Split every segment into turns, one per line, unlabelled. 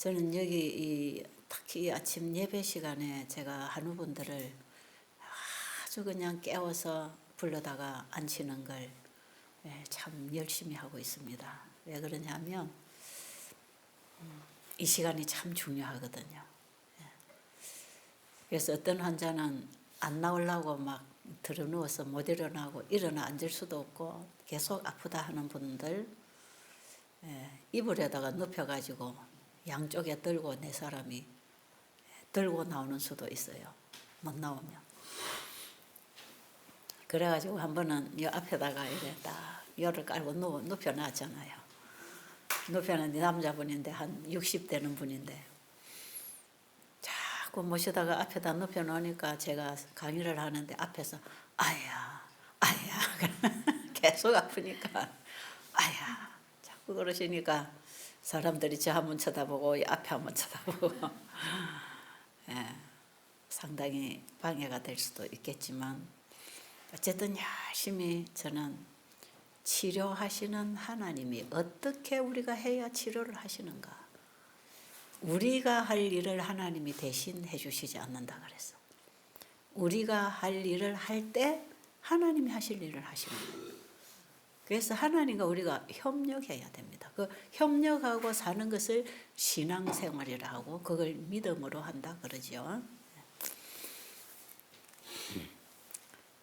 저는 여기 특히 아침 예배 시간에 제가 한우분들을 아주 그냥 깨워서 불러다가 앉히는 걸 참 열심히 하고 있습니다. 왜 그러냐면 이 시간이 참 중요하거든요. 그래서 어떤 환자는 안 나오려고 막 들어누워서 못 일어나고 일어나 앉을 수도 없고 계속 아프다 하는 분들 이불에다가 눕혀가지고 양쪽에 들고 네 사람이 들고 나오는 수도 있어요. 못 나오면. 그래가지고 한 번은 이 앞에다가 이래 딱 열을 깔고 눕혀놨잖아요. 눕혀놨는데 남자분인데 한 60 되는 분인데 자꾸 모시다가 앞에다 눕혀놓으니까 제가 강의를 하는데 앞에서 아야 계속 아프니까 아야 자꾸 그러시니까 사람들이 저 한번 쳐다보고 앞에 한번 쳐다보고 상당히 방해가 될 수도 있겠지만 어쨌든 열심히 저는 치료하시는 하나님이 어떻게 우리가 해야 치료를 하시는가. 우리가 할 일을 하나님이 대신 해주시지 않는다 그랬어. 우리가 할 일을 할 때 하나님이 하실 일을 하시는 거예요. 그래서 하나님과 우리가 협력해야 됩니다. 그 협력하고 사는 것을 신앙생활이라 하고 그걸 믿음으로 한다 그러죠.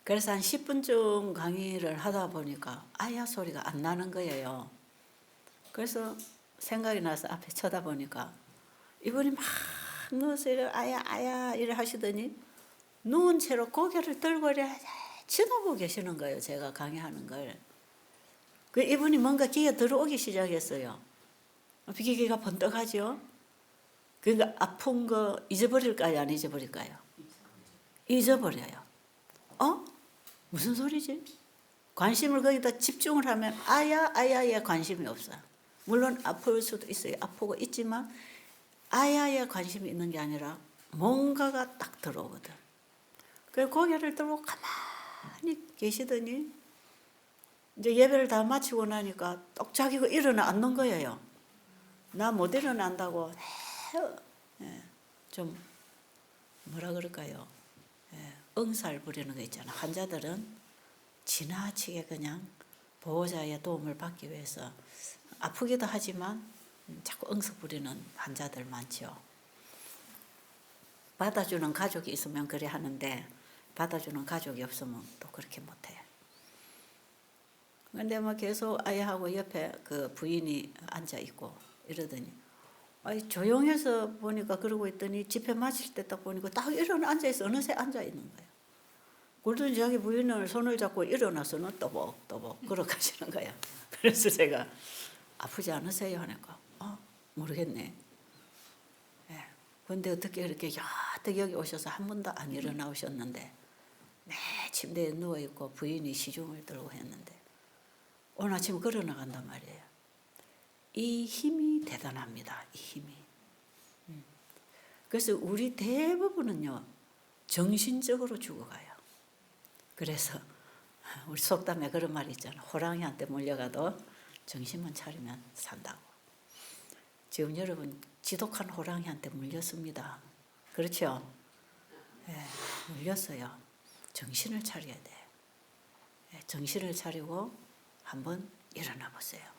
그래서 한 10분쯤 강의를 하다 보니까 아야 소리가 안 나는 거예요. 그래서 생각이 나서 앞에 쳐다보니까 이분이 막 누워서 이래 아야 이래 하시더니 누운 채로 고개를 들고 이래 쳐다보고 계시는 거예요. 제가 강의하는 걸. 그 이분이 뭔가 귀에 들어오기 시작했어요. 귀가 번뜩하죠. 그러니까 아픈 거 잊어버릴까요? 안 잊어버릴까요? 잊어버려요. 무슨 소리지? 관심을 거기다 집중을 하면 아야에 관심이 없어요. 물론 아플 수도 있어요. 아프고 있지만 아야에 관심이 있는 게 아니라 뭔가가 딱 들어오거든. 그래서 고개를 들고 가만히 계시더니 이제 예배를 다 마치고 나니까 똑 자기가 일어나 앉는 거예요. 나 못 일어난다고 좀 뭐라 그럴까요? 응살 부리는 거 있잖아. 환자들은 지나치게 그냥 보호자의 도움을 받기 위해서 아프기도 하지만 자꾸 응석 부리는 환자들 많죠. 받아주는 가족이 있으면 그래 하는데 받아주는 가족이 없으면 또 그렇게 못해. 근데 뭐 계속 아이하고 옆에 그 부인이 앉아 있고 이러더니 조용해서 보니까 그러고 있더니 집회 마칠 때 딱 보니까 딱 일어나 앉아있어. 어느새 앉아있는 거예요. 그러더니 자기 부인을 손을 잡고 일어나서는 또복 걸어가시는 거야. 그래서 제가 아프지 않으세요? 하니까 모르겠네. 근데 어떻게 이렇게 여태 여기 오셔서 한 번도 안 일어나오셨는데 매 침대에 누워있고 부인이 시중을 들고 했는데 오늘 아침 걸어나간단 말이에요. 이 힘이 대단합니다. 이 힘이. 그래서 우리 대부분은요. 정신적으로 죽어가요. 그래서 우리 속담에 그런 말이 있잖아. 호랑이한테 몰려가도 정신만 차리면 산다고. 지금 여러분 지독한 호랑이한테 물렸습니다. 그렇죠? 물렸어요. 정신을 차려야 돼. 정신을 차리고 한번 일어나 보세요.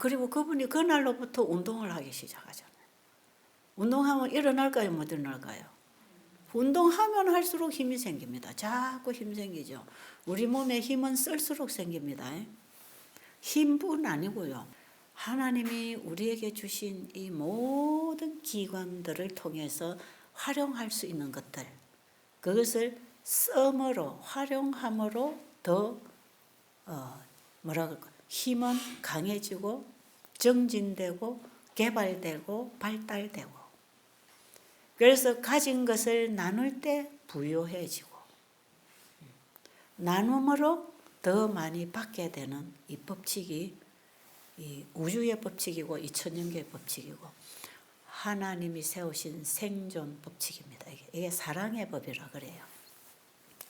그리고 그분이 그날로부터 운동을 하기 시작하잖아요. 운동하면 일어날까요? 못 일어날까요? 운동하면 할수록 힘이 생깁니다. 자꾸 힘 생기죠. 우리 몸에 힘은 쓸수록 생깁니다. 힘뿐 아니고요. 하나님이 우리에게 주신 이 모든 기관들을 통해서 활용할 수 있는 것들, 그것을 썸으로 활용함으로 더 힘은 강해지고 정진되고 개발되고 발달되고 그래서 가진 것을 나눌 때 부유해지고 나눔으로 더 많이 받게 되는 이 법칙이 이 우주의 법칙이고 이 천연계의 법칙이고 하나님이 세우신 생존 법칙입니다. 이게 사랑의 법이라 그래요.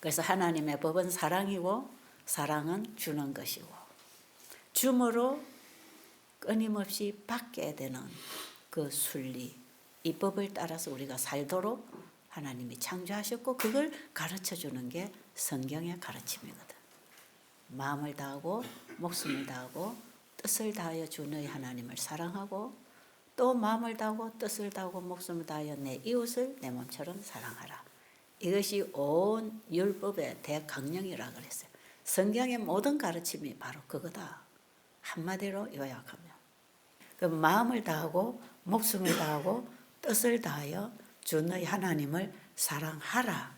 그래서 하나님의 법은 사랑이고 사랑은 주는 것이고 줌으로 끊임없이 받게 되는 그 순리, 이 법을 따라서 우리가 살도록 하나님이 창조하셨고 그걸 가르쳐주는 게 성경의 가르침이거든. 마음을 다하고 목숨을 다하고 뜻을 다하여 주 너희 하나님을 사랑하고 또 마음을 다하고 뜻을 다하고 목숨을 다하여 내 이웃을 내 몸처럼 사랑하라. 이것이 온 율법의 대강령이라 그랬어요. 성경의 모든 가르침이 바로 그거다. 한마디로 요약하면. 그 마음을 다하고 목숨을 다하고 뜻을 다하여 주 너희 하나님을 사랑하라.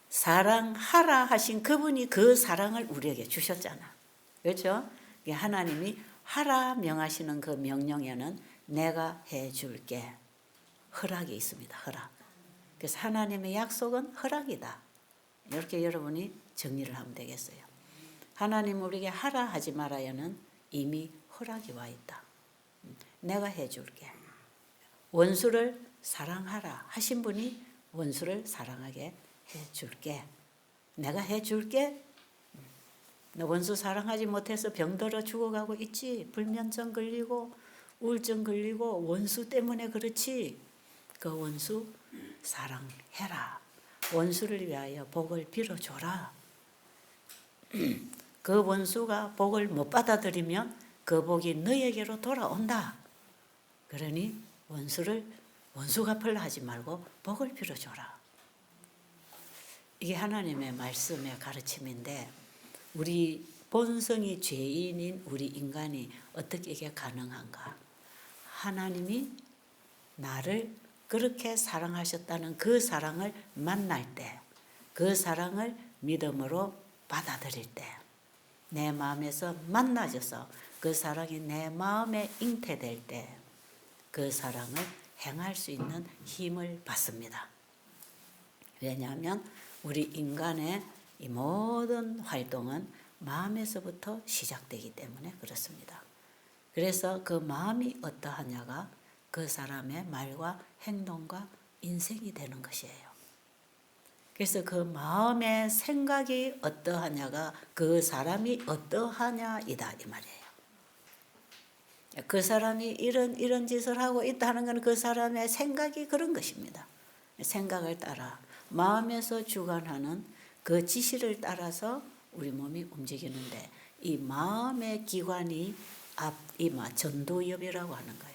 사랑하라 하신 그분이 그 사랑을 우리에게 주셨잖아. 그렇죠? 하나님이 하라 명하시는 그 명령에는 내가 해줄게 허락이 있습니다. 허락. 그래서 하나님의 약속은 허락이다. 이렇게 여러분이 정리를 하면 되겠어요. 하나님 우리에게 하라 하지 말아요는 이미 허락이 와 있다. 내가 해줄게. 원수를 사랑하라 하신 분이 원수를 사랑하게 해줄게. 내가 해줄게. 너 원수 사랑하지 못해서 병들어 죽어가고 있지. 불면증 걸리고 우울증 걸리고 원수 때문에 그렇지. 그 원수 사랑해라. 원수를 위하여 복을 빌어줘라. 그 원수가 복을 못 받아들이면 그 복이 너에게로 돌아온다. 그러니 원수 갚으려 하지 말고 복을 빌어줘라. 이게 하나님의 말씀의 가르침인데 우리 본성이 죄인인 우리 인간이 어떻게 이게 가능한가? 하나님이 나를 그렇게 사랑하셨다는 그 사랑을 만날 때, 그 사랑을 믿음으로 받아들일 때, 내 마음에서 만나져서 그 사랑이 내 마음에 잉태될 때, 그 사랑을 행할 수 있는 힘을 받습니다. 왜냐하면 우리 인간의 이 모든 활동은 마음에서부터 시작되기 때문에 그렇습니다. 그래서 그 마음이 어떠하냐가 그 사람의 말과 행동과 인생이 되는 것이에요. 그래서 그 마음의 생각이 어떠하냐가 그 사람이 어떠하냐이다 이 말이에요. 그 사람이 이런 짓을 하고 있다는 것은 그 사람의 생각이 그런 것입니다. 생각을 따라 마음에서 주관하는 그 지시를 따라서 우리 몸이 움직이는데 이 마음의 기관이 앞이마 전두엽이라고 하는 거예요.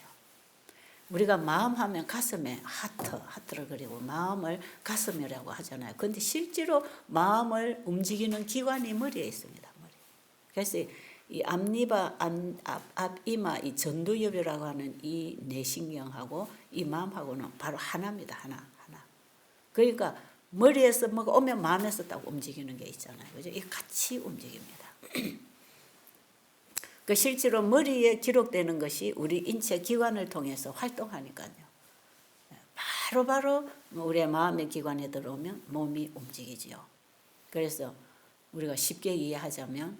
우리가 마음하면 가슴에 하트를 그리고 마음을 가슴이라고 하잖아요. 그런데 실제로 마음을 움직이는 기관이 머리에 있습니다. 머리. 그래서 이 앞이마 이 전두엽이라고 하는 이 뇌신경하고 이 마음하고는 바로 하나입니다. 하나. 그러니까 머리에서 뭐가 오면 마음에서 딱 움직이는 게 있잖아요. 그죠? 이 같이 움직입니다. 그 실제로 머리에 기록되는 것이 우리 인체 기관을 통해서 활동하니까요. 바로 우리의 마음의 기관에 들어오면 몸이 움직이지요. 그래서 우리가 쉽게 이해하자면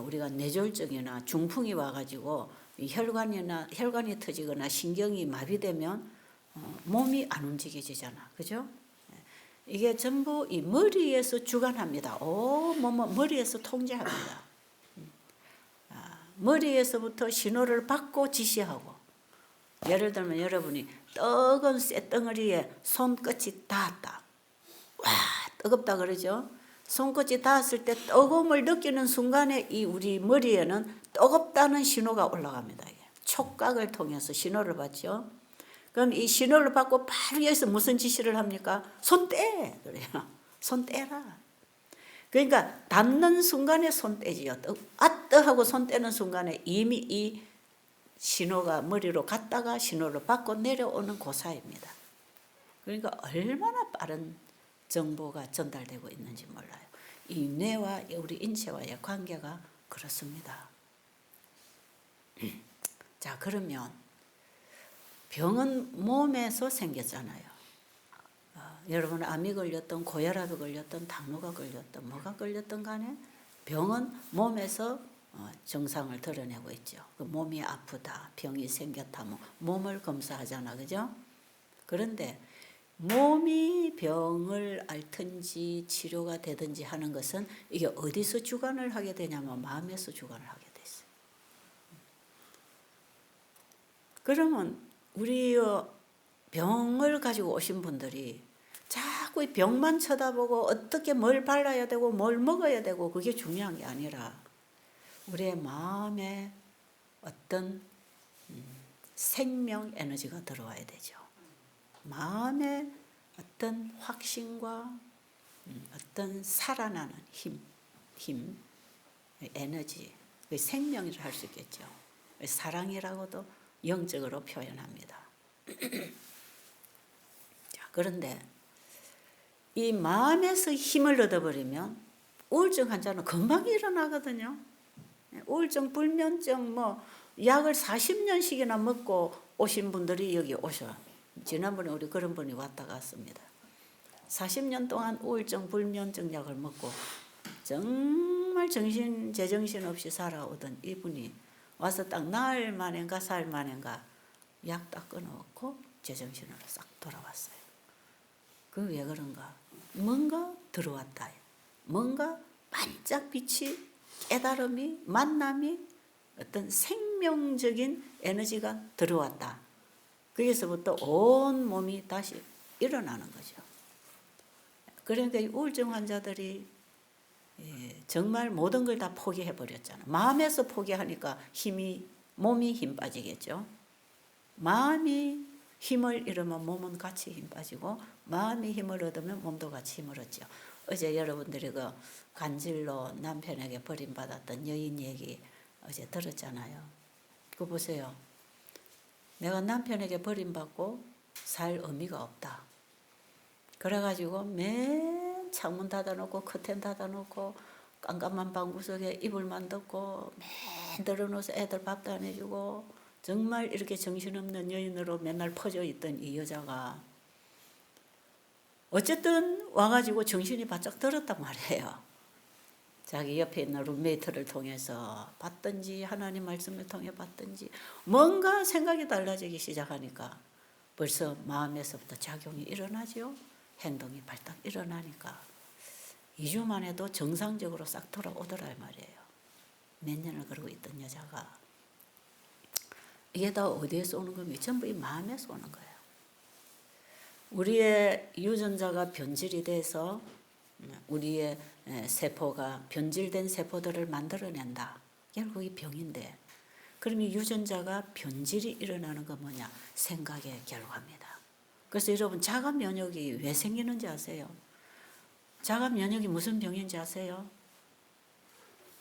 우리가 뇌졸중이나 중풍이 와가지고 혈관이 터지거나 신경이 마비되면 몸이 안 움직여지잖아. 그죠? 이게 전부 이 머리에서 주관합니다. 몸은 머리에서 통제합니다. 머리에서부터 신호를 받고 지시하고 예를 들면 여러분이 뜨거운 쇳덩어리에 손끝이 닿았다. 와 뜨겁다 그러죠. 손끝이 닿았을 때 뜨거움을 느끼는 순간에 이 우리 머리에는 뜨겁다는 신호가 올라갑니다. 촉각을 통해서 신호를 받죠. 그럼 이 신호를 받고 바로 여기서 무슨 지시를 합니까? 손 떼! 그래요. 손 떼라. 그러니까 닿는 순간에 손 떼지요. 아뜨 하고 손 떼는 순간에 이미 이 신호가 머리로 갔다가 신호를 받고 내려오는 고사입니다. 그러니까 얼마나 빠른 정보가 전달되고 있는지 몰라요. 이 뇌와 우리 인체와의 관계가 그렇습니다. 자, 그러면 병은 몸에서 생겼잖아요. 여러분 암이 걸렸던 고혈압이 걸렸던 당뇨가 걸렸던 뭐가 걸렸던 간에 병은 몸에서 증상을 드러내고 있죠. 그 몸이 아프다, 병이 생겼다, 몸을 검사하잖아, 그죠? 그런데 몸이 병을 앓든지 치료가 되든지 하는 것은 이게 어디서 주관을 하게 되냐면 마음에서 주관을 하게 돼 있어요. 그러면 우리 병을 가지고 오신 분들이 자꾸 이 병만 쳐다보고 어떻게 뭘 발라야 되고 뭘 먹어야 되고 그게 중요한 게 아니라 우리의 마음에 어떤 생명 에너지가 들어와야 되죠. 마음에 어떤 확신과 어떤 살아나는 힘, 에너지, 생명이라 할 수 있겠죠. 사랑이라고도 영적으로 표현합니다. 자, 그런데 이 마음에서 힘을 얻어버리면 우울증 환자는 금방 일어나거든요. 우울증, 불면증 약을 40년씩이나 먹고 오신 분들이 여기 오셔. 지난번에 우리 그런 분이 왔다 갔습니다. 40년 동안 우울증, 불면증 약을 먹고 정말 제정신 없이 살아오던 이분이 와서 딱 나흘 만인가 사흘 만인가 약 딱 끊어놓고 제정신으로 싹 돌아왔어요. 그 왜 그런가? 뭔가 들어왔다. 뭔가 반짝 빛이, 깨달음이, 만남이, 어떤 생명적인 에너지가 들어왔다. 거기서부터 온 몸이 다시 일어나는 거죠. 그러니까 우울증 환자들이 정말 모든 걸 다 포기해버렸잖아. 마음에서 포기하니까 몸이 힘 빠지겠죠. 마음이 힘을 잃으면 몸은 같이 힘 빠지고 마음이 힘을 얻으면 몸도 같이 힘을 얻죠. 어제 여러분들이 그 간질로 남편에게 버림받았던 여인 얘기 어제 들었잖아요. 그거 보세요. 내가 남편에게 버림받고 살 의미가 없다. 그래가지고 맨 창문 닫아놓고 커튼 닫아놓고 깜깜한 방구석에 이불만 덮고 맨 들어놓아서 애들 밥도 안 해주고 정말 이렇게 정신없는 여인으로 맨날 퍼져 있던 이 여자가 어쨌든 와가지고 정신이 바짝 들었단 말이에요. 자기 옆에 있는 룸메이트를 통해서 봤든지 하나님 말씀을 통해 봤든지 뭔가 생각이 달라지기 시작하니까 벌써 마음에서부터 작용이 일어나죠. 행동이 발딱 일어나니까 2주 만에도 정상적으로 싹 돌아오더라 말이에요. 몇 년을 그러고 있던 여자가 이게 다 어디에서 오는 겁니까? 전부 이 마음에서 오는 거예요. 우리의 유전자가 변질이 돼서 우리의 세포가 변질된 세포들을 만들어낸다. 결국 이 병인데 그럼 이 유전자가 변질이 일어나는 건 뭐냐? 생각의 결과입니다. 그래서 여러분 자가 면역이 왜 생기는지 아세요? 자가 면역이 무슨 병인지 아세요?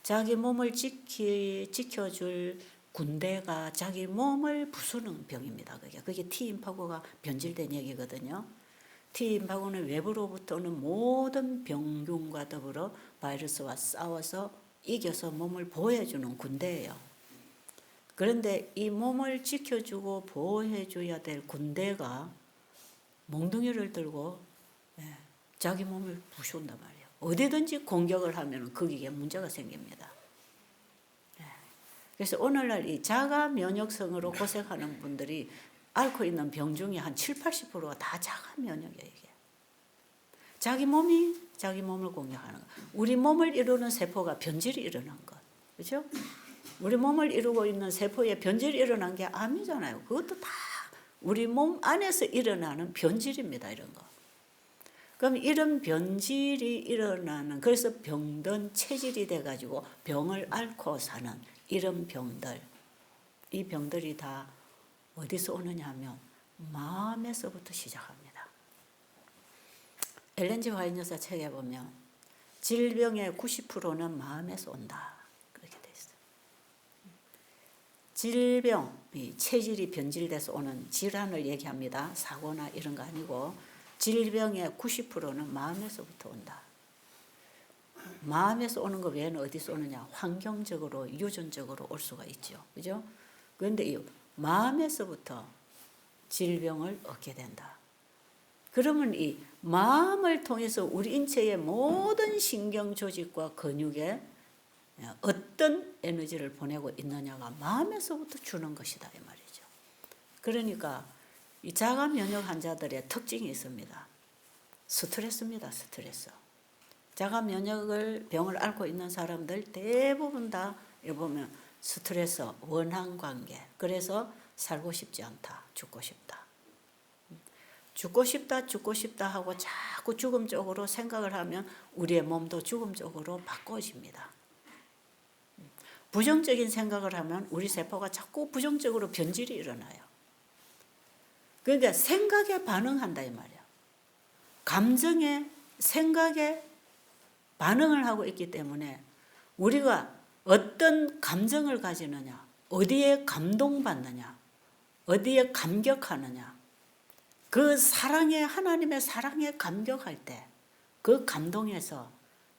자기 몸을 지켜줄 군대가 자기 몸을 부수는 병입니다. 그게 T임파고가 변질된 얘기거든요. T임파고는 외부로부터 오는 모든 병균과 더불어 바이러스와 싸워서 이겨서 몸을 보호해주는 군대예요. 그런데 이 몸을 지켜주고 보호해줘야 될 군대가 몽둥이를 들고 자기 몸을 부순단 말이에요. 어디든지 공격을 하면 거기에 문제가 생깁니다. 그래서 오늘날 이 자가 면역성으로 고생하는 분들이 앓고 있는 병 중에 한 70~80%가 다 자가 면역이에요. 이게. 자기 몸이 자기 몸을 공격하는 것. 우리 몸을 이루는 세포가 변질이 일어난 것. 그렇죠? 우리 몸을 이루고 있는 세포에 변질이 일어난 게 암이잖아요. 그것도 다 우리 몸 안에서 일어나는 변질입니다. 이런 거. 그럼 이런 변질이 일어나는 그래서 병든 체질이 돼가지고 병을 앓고 사는 이런 병들, 이 병들이 다 어디서 오느냐 하면 마음에서부터 시작합니다. 엘렌 G 화이트 여사 책에 보면 질병의 90%는 마음에서 온다. 그렇게 돼 있어요. 질병, 체질이 변질돼서 오는 질환을 얘기합니다. 사고나 이런 거 아니고 질병의 90%는 마음에서부터 온다. 마음에서 오는 거 외에는 어디서 오느냐? 환경적으로, 유전적으로 올 수가 있죠. 그죠? 그런데 이 마음에서부터 질병을 얻게 된다. 그러면 이 마음을 통해서 우리 인체의 모든 신경 조직과 근육에 어떤 에너지를 보내고 있느냐가 마음에서부터 주는 것이다. 이 말이죠. 그러니까 이 자가 면역 환자들의 특징이 있습니다. 스트레스입니다. 스트레스. 자가 면역을 병을 앓고 있는 사람들 대부분 다 보면 스트레스, 원한 관계. 그래서 살고 싶지 않다. 죽고 싶다. 죽고 싶다, 죽고 싶다 하고 자꾸 죽음 쪽으로 생각을 하면 우리의 몸도 죽음 쪽으로 바꿔집니다. 부정적인 생각을 하면 우리 세포가 자꾸 부정적으로 변질이 일어나요. 그러니까 생각에 반응한다 이 말이야. 감정에, 생각에 반응을 하고 있기 때문에 우리가 어떤 감정을 가지느냐, 어디에 감동받느냐, 어디에 감격하느냐, 그 사랑에, 하나님의 사랑에 감격할 때 그 감동에서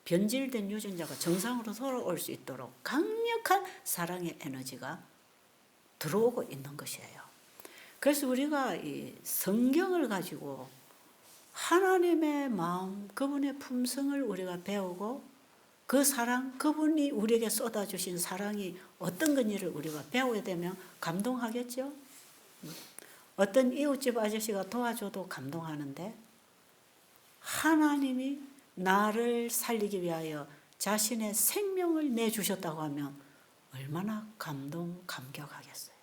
변질된 유전자가 정상으로 돌아올 수 있도록 강력한 사랑의 에너지가 들어오고 있는 것이에요. 그래서 우리가 이 성경을 가지고 하나님의 마음, 그분의 품성을 우리가 배우고 그 사랑, 그분이 우리에게 쏟아주신 사랑이 어떤 건지를 우리가 배우게 되면 감동하겠죠? 어떤 이웃집 아저씨가 도와줘도 감동하는데 하나님이 나를 살리기 위하여 자신의 생명을 내주셨다고 하면 얼마나 감격하겠어요.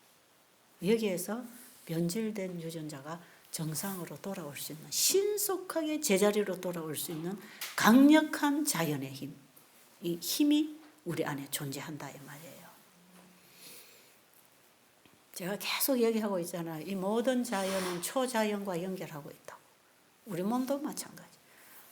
여기에서 변질된 유전자가 정상으로 돌아올 수 있는, 신속하게 제자리로 돌아올 수 있는 강력한 자연의 힘, 이 힘이 우리 안에 존재한다 이 말이에요. 제가 계속 얘기하고 있잖아요. 이 모든 자연은 초자연과 연결하고 있다고. 우리 몸도 마찬가지.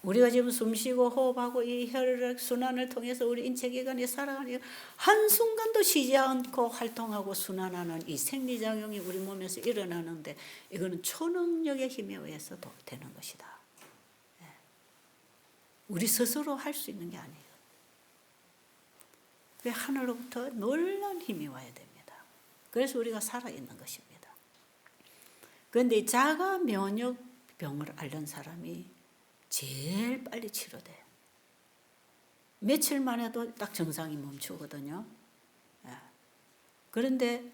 우리가 지금 숨쉬고 호흡하고 이 혈액 순환을 통해서 우리 인체기관이 살아가는 한순간도 쉬지 않고 활동하고 순환하는 이 생리작용이 우리 몸에서 일어나는데 이거는 초능력의 힘에 의해서도 되는 것이다. 우리 스스로 할 수 있는 게 아니에요. 하늘로부터 놀라운 힘이 와야 됩니다. 그래서 우리가 살아있는 것입니다. 그런데 자가 면역병을 앓는 사람이 제일 빨리 치료돼. 며칠만 해도 딱 정상이 멈추거든요. 그런데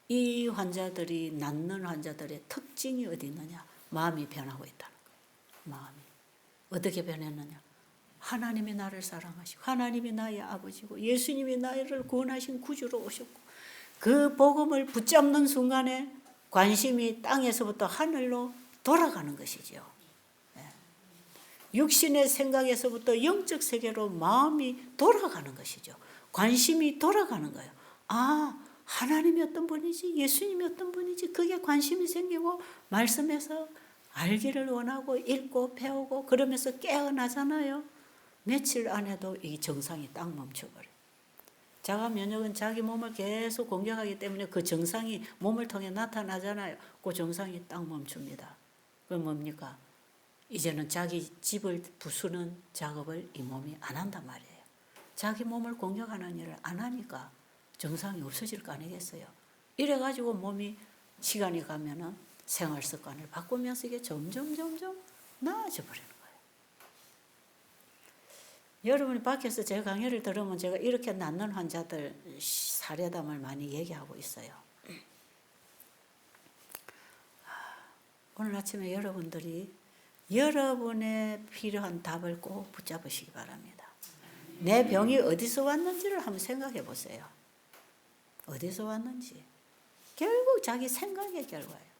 이 환자들이, 낫는 환자들의 특징이 어디 있느냐? 마음이 변하고 있다는 거예요. 마음이. 어떻게 변했느냐? 하나님이 나를 사랑하시고 하나님이 나의 아버지고 예수님이 나를 구원하신 구주로 오셨고 그 복음을 붙잡는 순간에 관심이 땅에서부터 하늘로 돌아가는 것이죠. 육신의 생각에서부터 영적 세계로 마음이 돌아가는 것이죠. 관심이 돌아가는 거예요. 아, 하나님이 어떤 분이지, 예수님이 어떤 분이지, 그게 관심이 생기고 말씀에서 알기를 원하고 읽고 배우고 그러면서 깨어나잖아요. 며칠 안에도 이 정상이 딱 멈춰버려요. 자가 면역은 자기 몸을 계속 공격하기 때문에 그 정상이 몸을 통해 나타나잖아요. 그 정상이 딱 멈춥니다. 그건 뭡니까? 이제는 자기 집을 부수는 작업을 이 몸이 안 한단 말이에요. 자기 몸을 공격하는 일을 안 하니까 정상이 없어질 거 아니겠어요. 이래가지고 몸이 시간이 가면은 생활 습관을 바꾸면서 이게 점점 나아져 버리는 거예요. 여러분이 밖에서 제 강의를 들으면 제가 이렇게 낫는 환자들 사례담을 많이 얘기하고 있어요. 오늘 아침에 여러분들이 여러분의 필요한 답을 꼭 붙잡으시기 바랍니다. 내 병이 어디서 왔는지를 한번 생각해 보세요. 어디서 왔는지. 결국 자기 생각의 결과예요.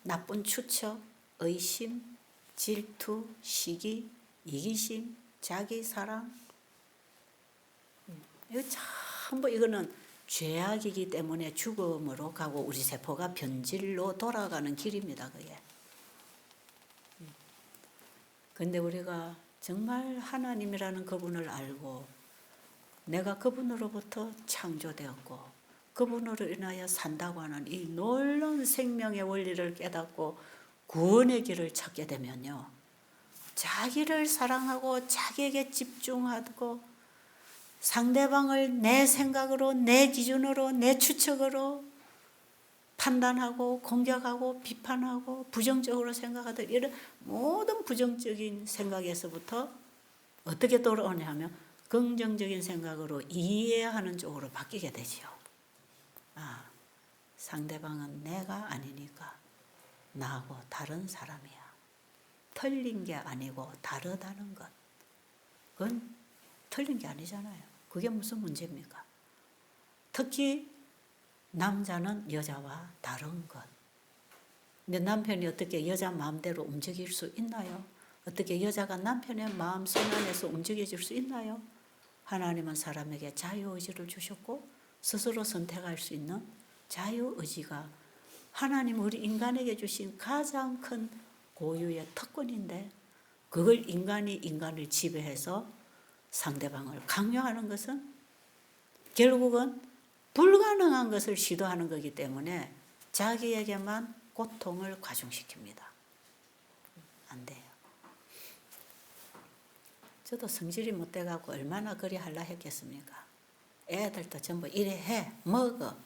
나쁜 추측, 의심, 질투, 시기, 이기심, 자기 사랑. 이거 전부 이거는 죄악이기 때문에 죽음으로 가고 우리 세포가 변질로 돌아가는 길입니다. 그게. 근데 우리가 정말 하나님이라는 그분을 알고 내가 그분으로부터 창조되었고 그분으로 인하여 산다고 하는 이 놀라운 생명의 원리를 깨닫고 구원의 길을 찾게 되면요. 자기를 사랑하고 자기에게 집중하고 상대방을 내 생각으로, 내 기준으로, 내 추측으로 판단하고 공격하고 비판하고 부정적으로 생각하던 이런 모든 부정적인 생각에서부터 어떻게 돌아오냐 하면 긍정적인 생각으로 이해하는 쪽으로 바뀌게 되지요. 아, 상대방은 내가 아니니까 나하고 다른 사람이야. 틀린 게 아니고 다르다는 것. 그건 틀린 게 아니잖아요. 그게 무슨 문제입니까? 특히 남자는 여자와 다른 것. 근데 남편이 어떻게 여자 마음대로 움직일 수 있나요? 어떻게 여자가 남편의 마음 손안에서 움직여질 수 있나요? 하나님은 사람에게 자유의지를 주셨고 스스로 선택할 수 있는 자유의지가 하나님 우리 인간에게 주신 가장 큰 고유의 특권인데 그걸 인간이 인간을 지배해서 상대방을 강요하는 것은 결국은 불가능한 것을 시도하는 거기 때문에 자기에게만 고통을 가중시킵니다. 안 돼요. 저도 성질이 못 돼가고 얼마나 그리 하려 했겠습니까? 애들도 전부 이래 해, 먹어,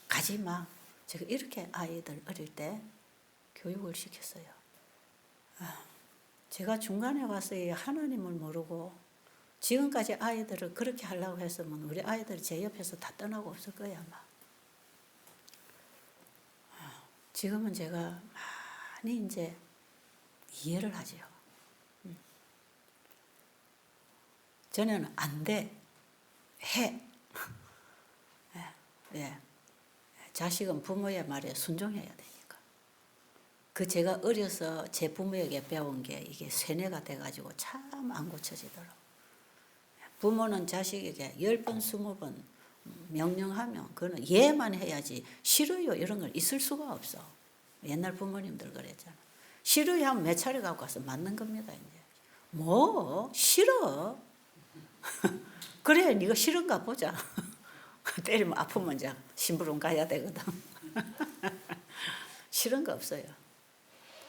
가지 마. 제가 이렇게 아이들 어릴 때 교육을 시켰어요. 제가 중간에 와서 하나님을 모르고 지금까지 아이들을 그렇게 하려고 했으면 우리 아이들이 제 옆에서 다 떠나고 없을 거야 아마. 지금은 제가 많이 이제 이해를 하죠. 전에는 안 돼, 해. 예. 자식은 부모의 말에 순종해야 되니까. 제가 어려서 제 부모에게 배운 게 이게 세뇌가 돼가지고 참 안 고쳐지더라고. 부모는 자식에게 10번, 20번 명령하면 그거는 예만 해야지 싫어요 이런 걸 있을 수가 없어. 옛날 부모님들 그랬잖아. 싫어요 하면 몇 차례 갖고 와서 맞는 겁니다. 이제. 뭐 싫어? 그래 네가 싫은가 보자. 때리면 아프면 이제 심부름 가야 되거든. 싫은 거 없어요.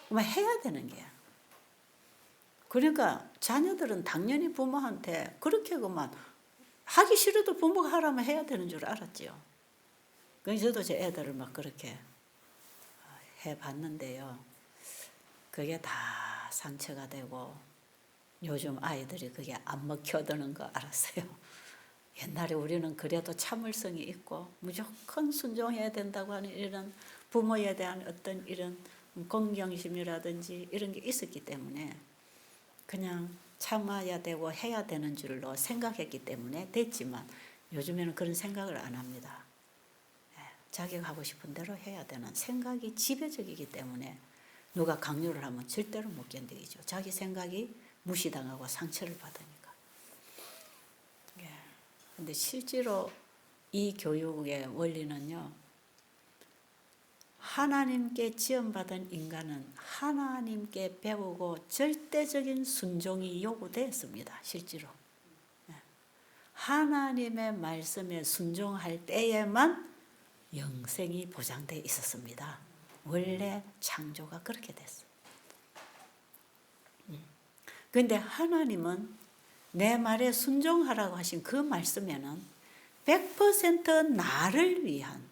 그만 해야 되는 게야. 그러니까 자녀들은 당연히 부모한테 그렇게 그만 하기 싫어도 부모가 하라면 해야 되는 줄 알았지요. 그래서 저도 제 애들을 막 그렇게 해봤는데요. 그게 다 상처가 되고 요즘 아이들이 그게 안 먹혀드는 거 알았어요. 옛날에 우리는 그래도 참을성이 있고 무조건 순종해야 된다고 하는 이런 부모에 대한 어떤 이런 공경심이라든지 이런 게 있었기 때문에 그냥 참아야 되고 해야 되는 줄로 생각했기 때문에 됐지만 요즘에는 그런 생각을 안 합니다. 자기가 하고 싶은 대로 해야 되는 생각이 지배적이기 때문에 누가 강요를 하면 절대로 못 견디죠. 자기 생각이 무시당하고 상처를 받으니까. 근데 실제로 이 교육의 원리는요. 하나님께 지원받은 인간은 하나님께 배우고 절대적인 순종이 요구되었습니다. 실제로. 하나님의 말씀에 순종할 때에만 영생이 보장되어 있었습니다. 원래 창조가 그렇게 됐어요. 그런데 하나님은 내 말에 순종하라고 하신 그 말씀에는 100% 나를 위한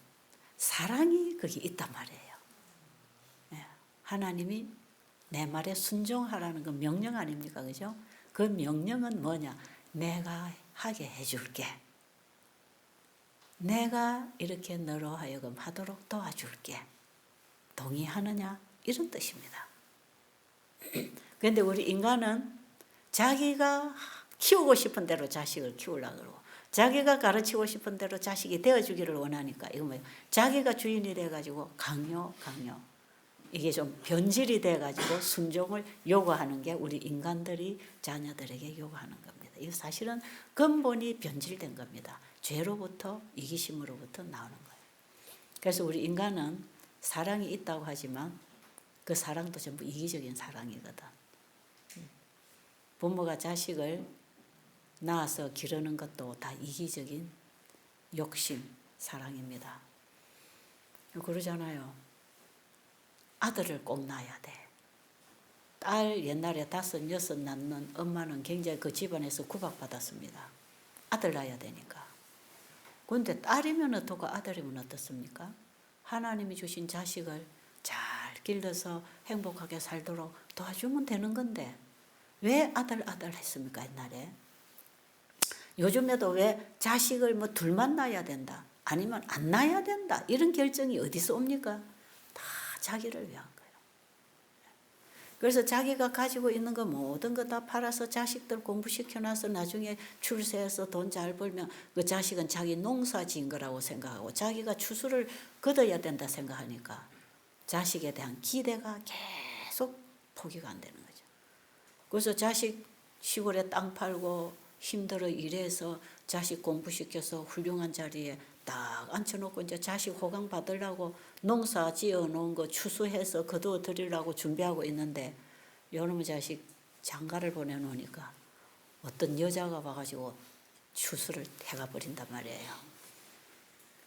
사랑이 거기 있단 말이에요. 하나님이 내 말에 순종하라는 건 명령 아닙니까? 그죠? 그 명령은 뭐냐? 내가 하게 해줄게. 내가 이렇게 너로 하여금 하도록 도와줄게. 동의하느냐? 이런 뜻입니다. 그런데 우리 인간은 자기가 키우고 싶은 대로 자식을 키우려고 그러고 자기가 가르치고 싶은 대로 자식이 되어주기를 원하니까 이거 뭐예요? 자기가 주인이 돼가지고 강요. 이게 좀 변질이 돼가지고 순종을 요구하는 게 우리 인간들이 자녀들에게 요구하는 겁니다. 이거 사실은 근본이 변질된 겁니다. 죄로부터 이기심으로부터 나오는 거예요. 그래서 우리 인간은 사랑이 있다고 하지만 그 사랑도 전부 이기적인 사랑이거든. 부모가 자식을 낳아서 기르는 것도 다 이기적인 욕심, 사랑입니다. 그러잖아요. 아들을 꼭 낳아야 돼. 딸 옛날에 5, 6 낳는 엄마는 굉장히 그 집안에서 구박받았습니다. 아들 낳아야 되니까. 그런데 딸이면 어떻고 아들이면 어떻습니까? 하나님이 주신 자식을 잘 길러서 행복하게 살도록 도와주면 되는 건데 왜 아들 했습니까 옛날에? 요즘에도 왜 자식을 뭐 둘만 낳아야 된다 아니면 안 낳아야 된다 이런 결정이 어디서 옵니까? 다 자기를 위한 거예요. 그래서 자기가 가지고 있는 거 모든 거 다 팔아서 자식들 공부시켜놔서 나중에 출세해서 돈 잘 벌면 그 자식은 자기 농사 지은 거라고 생각하고 자기가 추수를 거둬야 된다 생각하니까 자식에 대한 기대가 계속 포기가 안 되는 거죠. 그래서 자식 시골에 땅 팔고 힘들어 일해서 자식 공부시켜서 훌륭한 자리에 딱 앉혀놓고 이제 자식 호강 받으려고 농사 지어 놓은 거 추수해서 거두어 드리려고 준비하고 있는데 요놈의 자식 장가를 보내놓으니까 어떤 여자가 와가지고 추수를 해가 버린단 말이에요.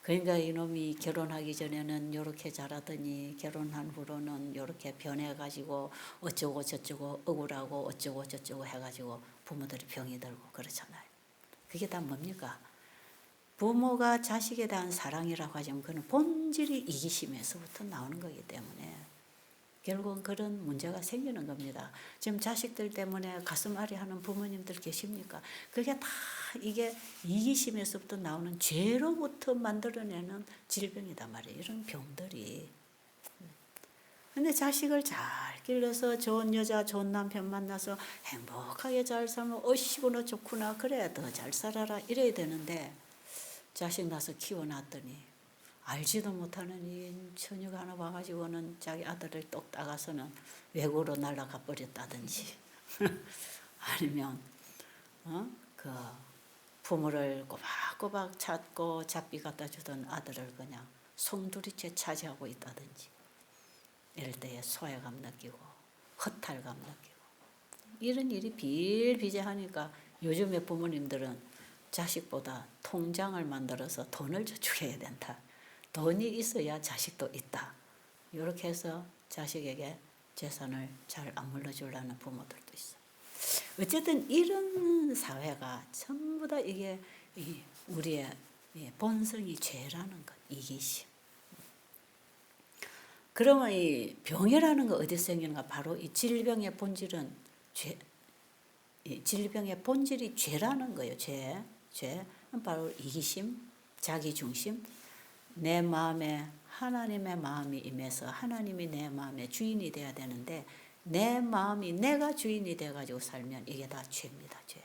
그러니까 이놈이 결혼하기 전에는 요렇게 잘하더니 결혼한 후로는 요렇게 변해가지고 어쩌고 저쩌고 억울하고 어쩌고 저쩌고 해가지고 부모들이 병이 들고 그렇잖아요. 그게 다 뭡니까? 부모가 자식에 대한 사랑이라고 하지만 그는 본질이 이기심에서부터 나오는 거기 때문에 결국은 그런 문제가 생기는 겁니다. 지금 자식들 때문에 가슴 아리하는 부모님들 계십니까? 그게 다 이게 이기심에서부터 나오는 죄로부터 만들어내는 질병이단 말이에요. 이런 병들이. 근데 자식을 잘 길러서 좋은 여자, 좋은 남편 만나서 행복하게 잘 살면 어이구나 좋구나 그래 더 잘 살아라 이래야 되는데 자식 낳아서 키워놨더니 알지도 못하는 이 처녀가 하나 와가지고는 자기 아들을 똑 따가서는 외국으로 날아가 버렸다든지 아니면 그 부모를 꼬박꼬박 찾고 잡비 갖다 주던 아들을 그냥 송두리째 차지하고 있다든지 이럴 때에 소외감 느끼고 허탈감 느끼고 이런 일이 비일비재하니까 요즘의 부모님들은 자식보다 통장을 만들어서 돈을 저축해야 된다. 돈이 있어야 자식도 있다. 이렇게 해서 자식에게 재산을 잘 안 물려주려는 부모들도 있어요. 어쨌든 이런 사회가 전부 다 이게 우리의 본성이 죄라는 것, 이기심. 그러면 이 병이라는 거 어디서 생기는가? 바로 이 질병의 본질은 죄, 이 질병의 본질이 죄라는 거예요. 죄. 바로 이기심, 자기중심. 내 마음에 하나님의 마음이 임해서 하나님이 내 마음의 주인이 돼야 되는데 내 마음이 내가 주인이 돼가지고 살면 이게 다 죄입니다. 죄.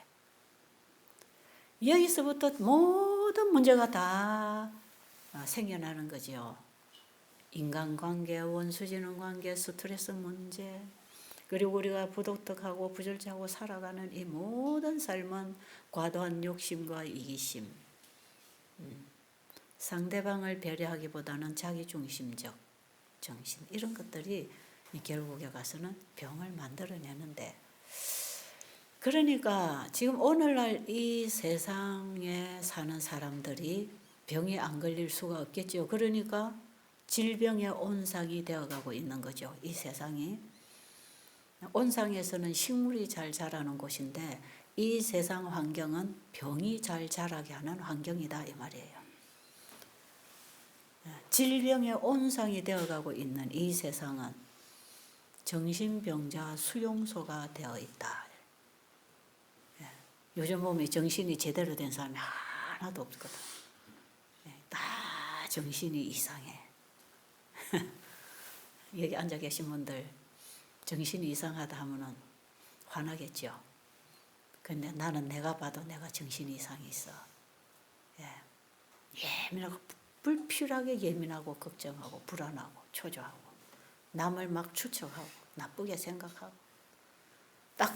여기서부터 모든 문제가 다 생겨나는 거죠. 인간관계, 원수지능 관계, 스트레스 문제 그리고 우리가 부독덕하고 부절제하고 살아가는 이 모든 삶은 과도한 욕심과 이기심 상대방을 배려하기보다는 자기중심적 정신 이런 것들이 결국에 가서는 병을 만들어내는데 그러니까 지금 오늘날 이 세상에 사는 사람들이 병이 안 걸릴 수가 없겠죠. 그러니까 질병의 온상이 되어가고 있는 거죠. 이 세상이. 온상에서는 식물이 잘 자라는 곳인데 이 세상 환경은 병이 잘 자라게 하는 환경이다 이 말이에요. 질병의 온상이 되어가고 있는 이 세상은 정신병자 수용소가 되어 있다. 요즘 보면 정신이 제대로 된 사람이 하나도 없거든. 다 정신이 이상해. 여기 앉아 계신 분들 정신이 이상하다 하면은 화나겠죠. 근데 나는 내가 봐도 내가 정신이 이상이 있어. 예민하고 불필요하게 예민하고 걱정하고 불안하고 초조하고 남을 막 추측하고 나쁘게 생각하고 딱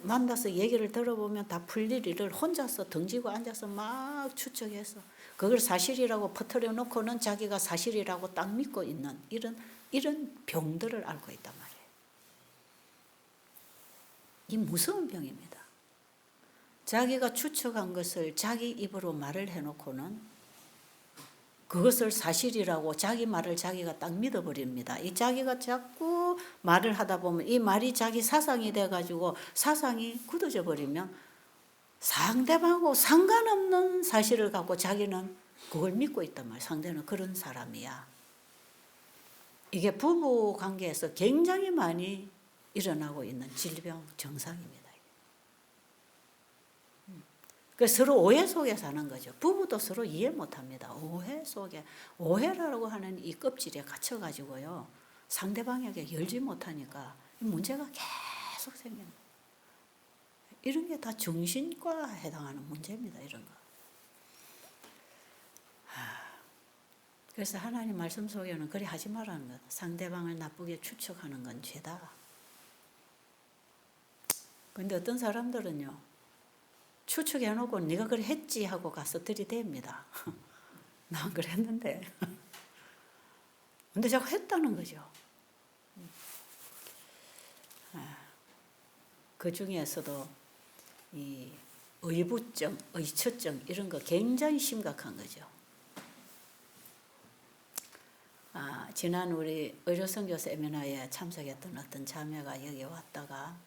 만나서 얘기를 들어보면 다 풀릴 일을 혼자서 덩지고 앉아서 막 추측해서 그걸 사실이라고 퍼뜨려 놓고는 자기가 사실이라고 딱 믿고 있는 이런 병들을 앓고 있단 말이에요. 이 무서운 병입니다. 자기가 추측한 것을 자기 입으로 말을 해놓고는 그것을 사실이라고 자기 말을 자기가 딱 믿어버립니다. 이 자기가 자꾸 말을 하다 보면 이 말이 자기 사상이 돼가지고 사상이 굳어져 버리면 상대방하고 상관없는 사실을 갖고 자기는 그걸 믿고 있단 말이에요. 상대는 그런 사람이야. 이게 부부 관계에서 굉장히 많이 일어나고 있는 질병 증상입니다. 서로 오해 속에 사는 거죠. 부부도 서로 이해 못합니다. 오해 속에 오해라고 하는 이 껍질에 갇혀가지고요. 상대방에게 열지 못하니까 문제가 계속 생기는 거예요. 이런 게 다 정신과에 해당하는 문제입니다. 이런 거. 그래서 하나님 말씀 속에는 그리 하지 말라는 거예요. 상대방을 나쁘게 추측하는 건 죄다. 근데 어떤 사람들은요, 추측해놓고 네가 그래 했지 하고 가서 들이댑니다. 난 그랬는데. 근데 자꾸 했다는 거죠. 그 중에서도 이 의부증, 의처증 이런 거 굉장히 심각한 거죠. 지난 우리 의료선교 세미나에 참석했던 어떤 자매가 여기 왔다가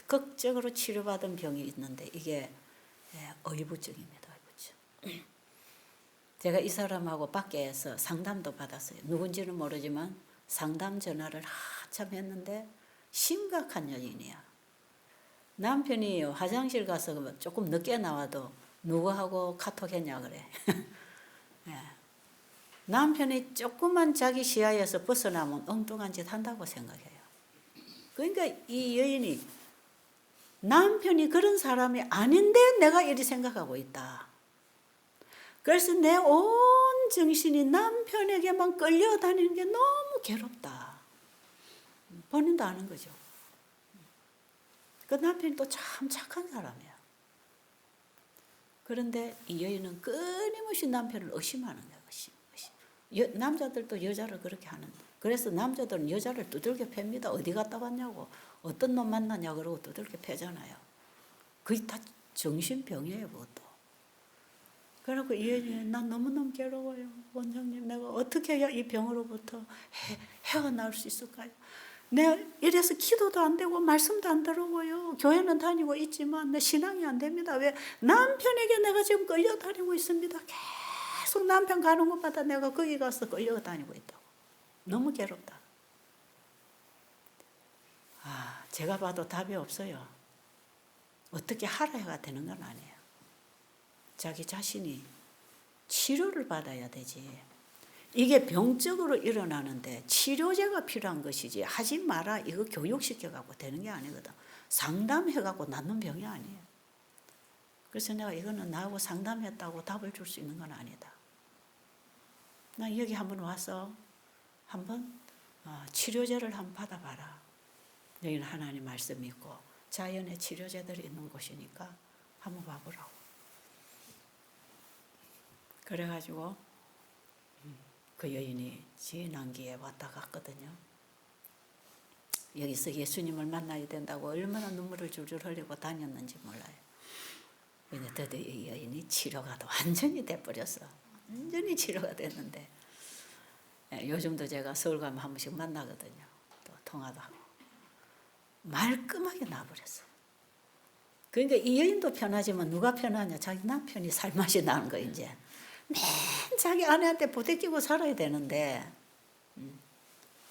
극적으로 치료받은 병이 있는데 이게 의부증입니다. 의부증. 제가 이 사람하고 밖에서 상담도 받았어요. 누군지는 모르지만 상담 전화를 한참 했는데 심각한 여인이야. 남편이 화장실 가서 조금 늦게 나와도 누구하고 카톡했냐 그래. 예. 남편이 조금만 자기 시야에서 벗어나면 엉뚱한 짓 한다고 생각해요. 그러니까 이 여인이 남편이 그런 사람이 아닌데 내가 이리 생각하고 있다. 그래서 내 온 정신이 남편에게만 끌려다니는 게 너무 괴롭다. 본인도 아는 거죠. 그 남편이 또 참 착한 사람이야. 그런데 이 여인은 끊임없이 남편을 의심하는 거야. 의심. 남자들도 여자를 그렇게 하는데. 그래서 남자들은 여자를 두들겨 팹니다. 어디 갔다 왔냐고. 어떤 놈 만나냐 그러고 두들겨 패잖아요. 그게 다 정신병이에요. 그것도. 그래갖고 이 여인이 난 너무너무 괴로워요. 원장님 내가 어떻게 해야 이 병으로부터 헤어나올 수 있을까요? 내가 이래서 기도도 안 되고 말씀도 안 들어오고요. 교회는 다니고 있지만 내 신앙이 안 됩니다. 왜? 남편에게 내가 지금 끌려다니고 있습니다. 계속 남편 가는 곳마다 내가 거기 가서 끌려다니고 있다고. 너무 괴롭다. 제가 봐도 답이 없어요. 어떻게 하라 해가 되는 건 아니에요. 자기 자신이 치료를 받아야 되지. 이게 병적으로 일어나는데 치료제가 필요한 것이지 하지 마라 이거 교육시켜갖고 되는 게 아니거든. 상담해갖고 낫는 병이 아니에요. 그래서 내가 이거는 나하고 상담했다고 답을 줄 수 있는 건 아니다. 나 여기 한번 와서 한번 치료제를 한번 받아봐라. 여기는 하나님 말씀이 있고 자연의 치료제들이 있는 곳이니까 한번 봐보라고. 그래가지고 그 여인이 진안기에 왔다 갔거든요. 여기서 예수님을 만나야 된다고 얼마나 눈물을 줄줄 흘리고 다녔는지 몰라요. 근데 드디어 이 여인이 치료가 완전히 돼버렸어. 완전히 치료가 됐는데 요즘도 제가 서울 가면 한 번씩 만나거든요. 또 통화도 하고. 말끔하게 나버렸어. 그러니까 이 여인도 편하지만 누가 편하냐? 자기 남편이 살맛이 나는 거 이제. 맨 자기 아내한테 부대끼고 살아야 되는데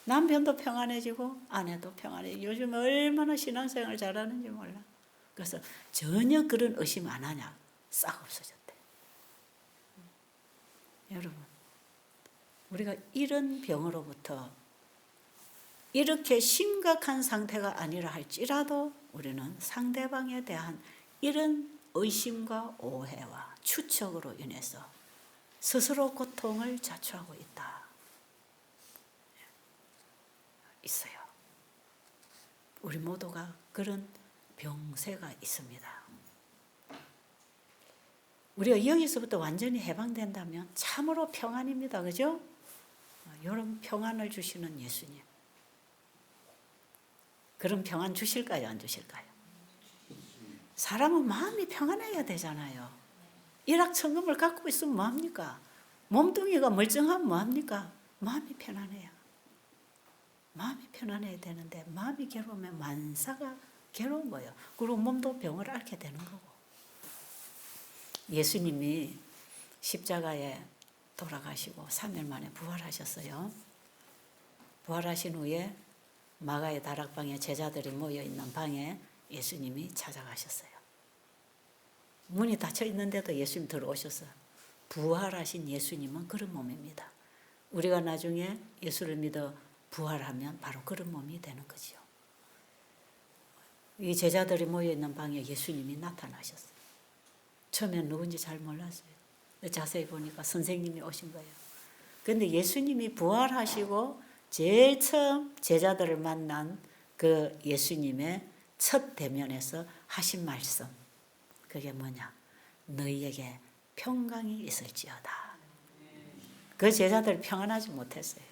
남편도 평안해지고 아내도 평안해지고 요즘 얼마나 신앙생활 잘하는지 몰라. 그래서 전혀 그런 의심 안 하냐. 싹 없어졌대. 여러분 우리가 이런 병으로부터 이렇게 심각한 상태가 아니라 할지라도 우리는 상대방에 대한 이런 의심과 오해와 추측으로 인해서 스스로 고통을 자초하고 있어요. 우리 모두가 그런 병세가 있습니다. 우리가 여기서부터 완전히 해방된다면 참으로 평안입니다. 그죠? 이런 평안을 주시는 예수님. 그런 평안 주실까요? 안 주실까요? 사람은 마음이 평안해야 되잖아요. 일확천금을 갖고 있으면 뭐합니까? 몸뚱이가 멀쩡하면 뭐합니까? 마음이 편안해요. 마음이 편안해야 되는데 마음이 괴로우면 만사가 괴로운 거예요. 그리고 몸도 병을 앓게 되는 거고. 예수님이 십자가에 돌아가시고 3일 만에 부활하셨어요. 부활하신 후에 마가의 다락방에 제자들이 모여있는 방에 예수님이 찾아가셨어요. 문이 닫혀 있는데도 예수님 들어오셔서 부활하신 예수님은 그런 몸입니다. 우리가 나중에 예수를 믿어 부활하면 바로 그런 몸이 되는 거죠. 이 제자들이 모여있는 방에 예수님이 나타나셨어요. 처음엔 누군지 잘 몰랐어요. 자세히 보니까 선생님이 오신 거예요. 그런데 예수님이 부활하시고 제일 처음 제자들을 만난 그 예수님의 첫 대면에서 하신 말씀, 그게 뭐냐? 너희에게 평강이 있을지어다. 그 제자들 평안하지 못했어요.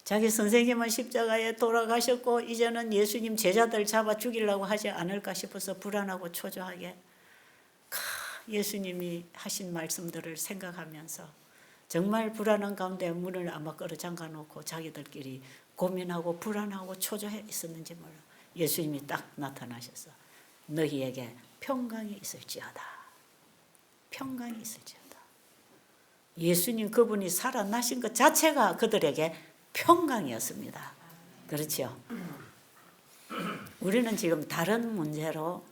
자기 선생님은 십자가에 돌아가셨고 이제는 예수님 제자들 잡아 죽이려고 하지 않을까 싶어서 불안하고 초조하게 예수님이 하신 말씀들을 생각하면서 정말 불안한 가운데 문을 아마 끌어 잠가 놓고 자기들끼리 고민하고 불안하고 초조해 있었는지 몰라. 예수님이 딱 나타나셔서 너희에게 평강이 있을지어다. 평강이 있을지어다. 예수님 그분이 살아나신 것 자체가 그들에게 평강이었습니다. 그렇죠? 우리는 지금 다른 문제로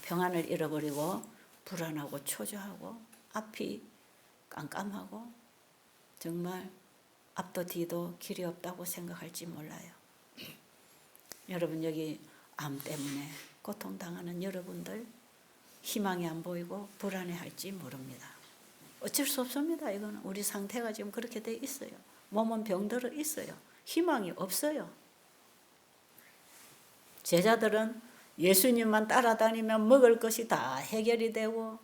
평안을 잃어버리고 불안하고 초조하고 앞이 깜깜하고 정말 앞도 뒤도 길이 없다고 생각할지 몰라요. 여러분 여기 암 때문에 고통당하는 여러분들 희망이 안 보이고 불안해할지 모릅니다. 어쩔 수 없습니다. 이거는 우리 상태가 지금 그렇게 돼 있어요. 몸은 병들어 있어요. 희망이 없어요. 제자들은 예수님만 따라다니면 먹을 것이 다 해결이 되고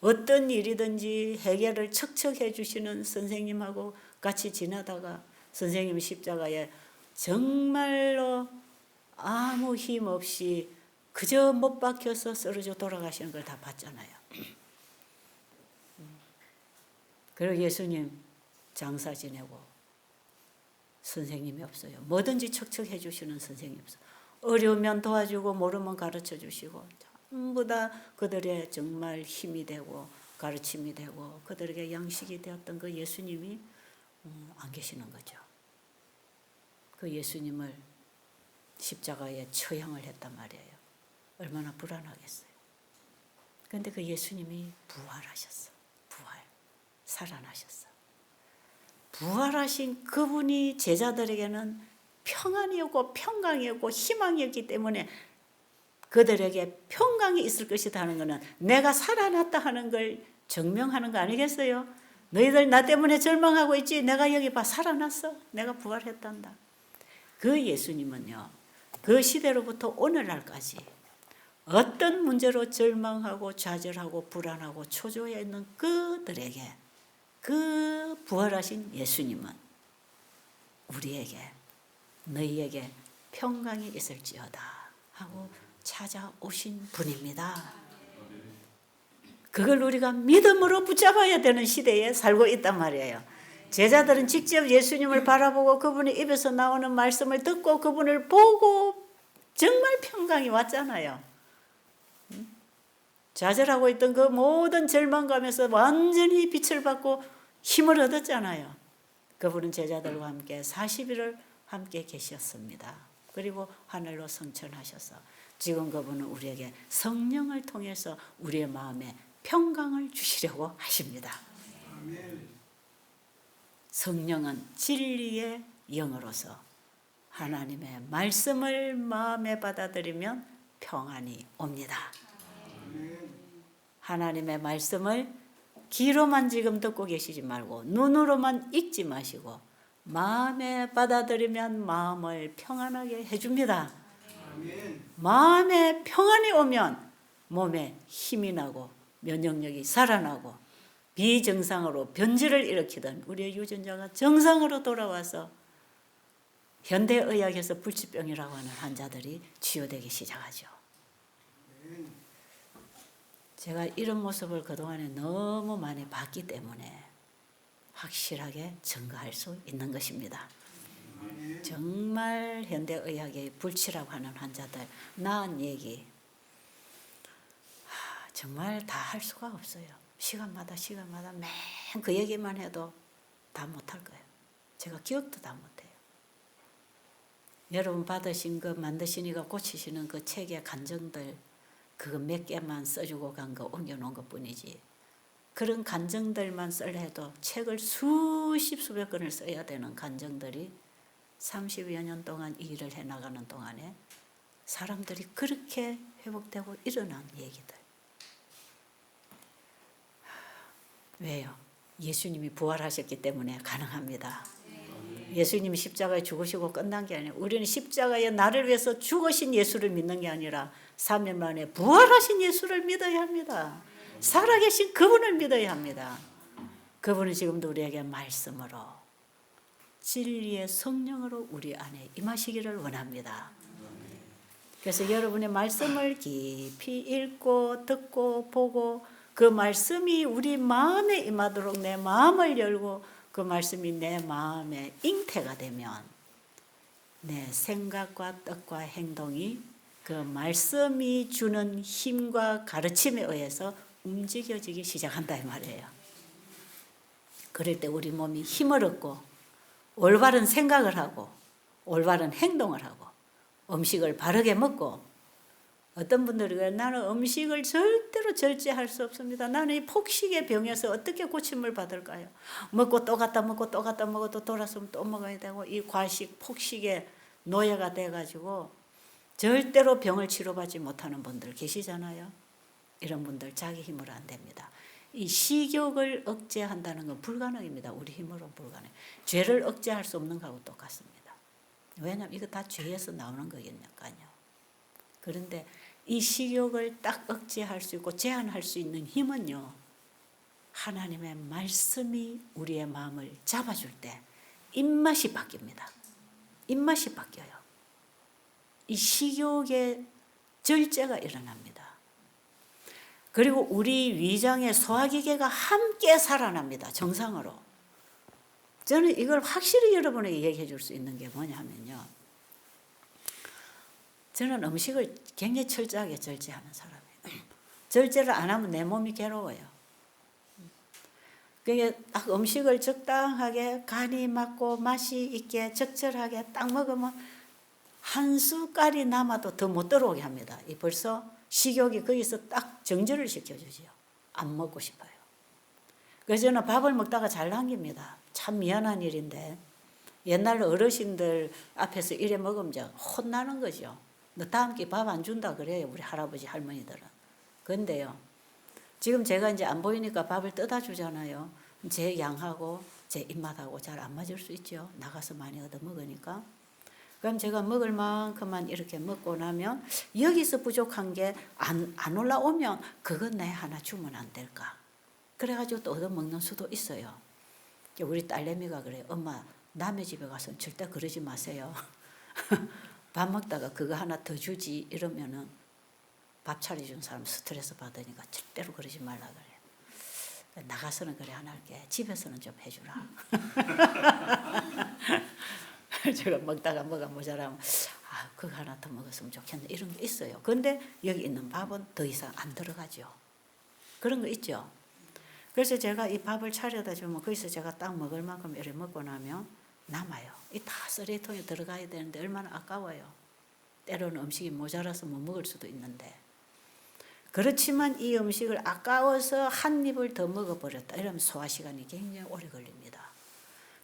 어떤 일이든지 해결을 척척해 주시는 선생님하고 같이 지나다가 선생님 십자가에 정말로 아무 힘 없이 그저 못 박혀서 쓰러져 돌아가시는 걸 다 봤잖아요. 그리고 예수님 장사 지내고 선생님이 없어요. 뭐든지 척척해 주시는 선생님이 없어요. 어려우면 도와주고 모르면 가르쳐 주시고 전부 다 그들의 정말 힘이 되고 가르침이 되고 그들에게 양식이 되었던 그 예수님이 안 계시는 거죠. 그 예수님을 십자가에 처형을 했단 말이에요. 얼마나 불안하겠어요. 그런데 그 예수님이 부활하셨어. 살아나셨어. 부활하신 그분이 제자들에게는 평안이었고 평강이었고 희망이었기 때문에 그들에게 평강이 있을 것이다 하는 것은 내가 살아났다 하는 걸 증명하는 거 아니겠어요? 너희들 나 때문에 절망하고 있지? 내가 여기 봐 살아났어. 내가 부활했단다. 그 예수님은요. 그 시대로부터 오늘날까지 어떤 문제로 절망하고 좌절하고 불안하고 초조해 있는 그들에게 그 부활하신 예수님은 우리에게 너희에게 평강이 있을지어다 하고 찾아오신 분입니다. 그걸 우리가 믿음으로 붙잡아야 되는 시대에 살고 있단 말이에요. 제자들은 직접 예수님을 바라보고 그분의 입에서 나오는 말씀을 듣고 그분을 보고 정말 평강이 왔잖아요. 좌절하고 있던 그 모든 절망감에서 완전히 빛을 받고 힘을 얻었잖아요. 그분은 제자들과 함께 40일을 함께 계셨습니다. 그리고 하늘로 승천하셔서 지금 그분은 우리에게 성령을 통해서 우리의 마음에 평강을 주시려고 하십니다. 성령은 진리의 영으로서 하나님의 말씀을 마음에 받아들이면 평안이 옵니다. 하나님의 말씀을 귀로만 지금 듣고 계시지 말고 눈으로만 읽지 마시고 마음에 받아들이면 마음을 평안하게 해줍니다. 마음에 평안이 오면 몸에 힘이 나고 면역력이 살아나고 비정상으로 변질을 일으키던 우리의 유전자가 정상으로 돌아와서 현대의학에서 불치병이라고 하는 환자들이 치유되기 시작하죠. 제가 이런 모습을 그동안에 너무 많이 봤기 때문에 확실하게 증거할 수 있는 것입니다. 정말 현대의학의 불치라고 하는 환자들 나은 얘기 정말 다 할 수가 없어요. 시간마다 맨 그 얘기만 해도 다 못할 거예요. 제가 기억도 다 못해요. 여러분 받으신 거 만드시니까 고치시는 그 책의 간증들 그거 몇 개만 써주고 간 거 옮겨놓은 것뿐이지 그런 간증들만 쓸 해도 책을 수십 수백 권을 써야 되는 간증들이 30여 년 동안 이 일을 해나가는 동안에 사람들이 그렇게 회복되고 일어난 얘기들. 왜요? 예수님이 부활하셨기 때문에 가능합니다. 예수님이 십자가에 죽으시고 끝난 게 아니에요. 우리는 십자가에 나를 위해서 죽으신 예수를 믿는 게 아니라 3일 만에 부활하신 예수를 믿어야 합니다. 살아계신 그분을 믿어야 합니다. 그분은 지금도 우리에게 말씀으로 진리의 성령으로 우리 안에 임하시기를 원합니다. 그래서 여러분의 말씀을 깊이 읽고 듣고 보고 그 말씀이 우리 마음에 임하도록 내 마음을 열고 그 말씀이 내 마음에 잉태가 되면 내 생각과 뜻과 행동이 그 말씀이 주는 힘과 가르침에 의해서 움직여지기 시작한다 이 말이에요. 그럴 때 우리 몸이 힘을 얻고 올바른 생각을 하고 올바른 행동을 하고 음식을 바르게 먹고 어떤 분들이 그래요. 나는 음식을 절대로 절제할 수 없습니다. 나는 이 폭식의 병에서 어떻게 고침을 받을까요? 먹고 또 갔다 먹고 또 갔다 먹어도 돌아서면 또 먹어야 되고 이 과식 폭식의 노예가 돼가지고 절대로 병을 치료받지 못하는 분들 계시잖아요. 이런 분들 자기 힘으로 안 됩니다. 이 식욕을 억제한다는 건 불가능입니다. 우리 힘으로 불가능. 죄를 억제할 수 없는 거하고 똑같습니다. 왜냐하면 이거 다 죄에서 나오는 거니까요. 그런데 이 식욕을 딱 억제할 수 있고 제한할 수 있는 힘은요. 하나님의 말씀이 우리의 마음을 잡아줄 때 입맛이 바뀝니다. 입맛이 바뀌어요. 이 식욕의 절제가 일어납니다. 그리고 우리 위장의 소화기계가 함께 살아납니다. 정상으로. 저는 이걸 확실히 여러분에게 얘기해 줄 수 있는 게 뭐냐면요. 저는 음식을 굉장히 철저하게 절제하는 사람이에요. 절제를 안 하면 내 몸이 괴로워요. 그게 딱 음식을 적당하게 간이 맞고 맛이 있게 적절하게 딱 먹으면 한 숟갈이 남아도 더 못 들어오게 합니다. 이 벌써 식욕이 거기서 딱 정지를 시켜주지요. 안 먹고 싶어요. 그래서 저는 밥을 먹다가 잘 남깁니다. 참 미안한 일인데 옛날 어르신들 앞에서 이래 먹으면 혼나는 거죠. 너 다음 끼 밥 안 준다 그래요. 우리 할아버지 할머니들은. 그런데요. 지금 제가 이제 안 보이니까 밥을 떠다 주잖아요. 제 양하고 제 입맛하고 잘 안 맞을 수 있죠. 나가서 많이 얻어 먹으니까. 그럼 제가 먹을 만큼만 이렇게 먹고 나면 여기서 부족한 게 안 올라오면 그건 내 하나 주면 안 될까. 그래가지고 또 얻어 먹는 수도 있어요. 우리 딸내미가 그래요. 엄마 남의 집에 가서는 절대 그러지 마세요. 밥 먹다가 그거 하나 더 주지 이러면은 밥 차려준 사람 스트레스 받으니까 절대로 그러지 말라 그래. 나가서는 그래 안 할게. 집에서는 좀 해주라. 제가 먹다가 뭐가 모자라면 그거 하나 더 먹었으면 좋겠네 이런 게 있어요. 그런데 여기 있는 밥은 더 이상 안 들어가죠. 그런 거 있죠. 그래서 제가 이 밥을 차려다 주면 거기서 제가 딱 먹을 만큼 이렇게 먹고 나면 남아요. 이 다 쓰레기통에 들어가야 되는데 얼마나 아까워요. 때로는 음식이 모자라서 못 먹을 수도 있는데. 그렇지만 이 음식을 아까워서 한 입을 더 먹어버렸다. 이러면 소화 시간이 굉장히 오래 걸립니다.